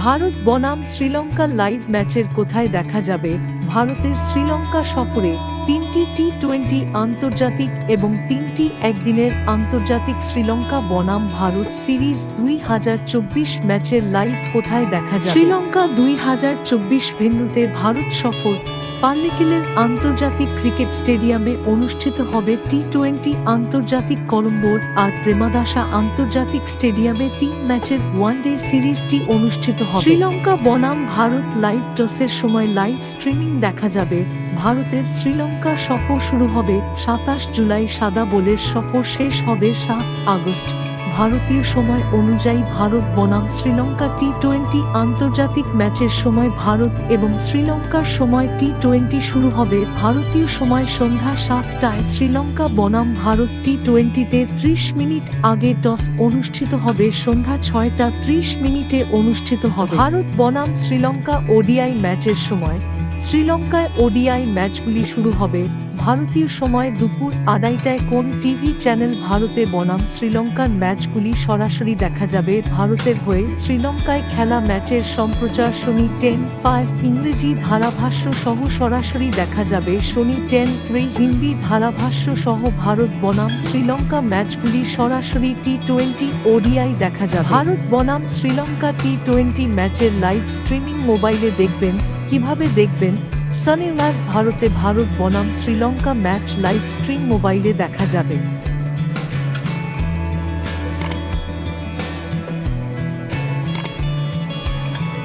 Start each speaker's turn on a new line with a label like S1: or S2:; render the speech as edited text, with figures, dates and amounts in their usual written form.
S1: ভারত বনাম শ্রীলঙ্কা লাইভ ম্যাচের কোথায় দেখা যাবে? ভারতের শ্রীলঙ্কা সফরে 3টি টি-20 আন্তর্জাতিক এবং 3টি একদিনের আন্তর্জাতিক শ্রীলঙ্কা বনাম ভারত সিরিজ 2024 ম্যাচের লাইভ কোথায় দেখা যাবে? শ্রীলঙ্কা 2024 ভেন্যুতে ভারত সফর পাল্লিকেলের আন্তর্জাতিক ক্রিকেট স্টেডিয়ামে অনুষ্ঠিত হবে টি-20 আন্তর্জাতিক কলম্বোর আর প্রেমাদাসা আন্তর্জাতিক স্টেডিয়ামে 3 ম্যাচের ওয়ানডে সিরিজটি অনুষ্ঠিত হবে। শ্রীলঙ্কা বনাম ভারত লাইভ টসের সময় লাইভ স্ট্রিমিং দেখা যাবে। ভারতের শ্রীলঙ্কা সফর শুরু হবে 27 জুলাই, সাদা বলের সফর শেষ হবে 7 আগস্ট ভারতীয় সময় অনুযায়ী। ভারত বনাম শ্রীলঙ্কা টি-20 আন্তর্জাতিক ম্যাচের সময় ভারত এবং শ্রীলঙ্কার সময় টি-20 শুরু হবে ভারতীয় সময় সন্ধ্যা 7টায়। শ্রীলঙ্কা বনাম ভারত টি-20-তে 30 মিনিট আগে টস অনুষ্ঠিত হবে, সন্ধ্যা 6টা 30 মিনিটে অনুষ্ঠিত হবে। ভারত বনাম শ্রীলঙ্কা ওডিআই ম্যাচের সময় শ্রীলঙ্কায় ওডিআই ম্যাচগুলি শুরু হবে ভারতীয় সময় দুপুর 2টায়। কোন টিভি চ্যানেল? ভারতে বনাম শ্রীলঙ্কার ম্যাচগুলি সরাসরি দেখা যাবে। ভারতের হয়ে শ্রীলঙ্কায় খেলা ম্যাচের সম্প্রচার শনি 10:05 ইংরেজি ধারাভাষ্য সহ সরাসরি দেখা যাবে, শনি 10:03 হিন্দি ধারাভাষ্য সহ। ভারত বনাম শ্রীলঙ্কা ম্যাচগুলি সরাসরি টি-20 ওডিআই দেখা যাবে। ভারত বনাম শ্রীলঙ্কা টি-20 ম্যাচের লাইভ স্ট্রিমিং মোবাইলে দেখবেন। কিভাবে দেখবেন? সানি লাইভ ভারতে ভারত বনাম শ্রীলঙ্কা ম্যাচ লাইভ স্ট্রিম মোবাইলে দেখা যাবে।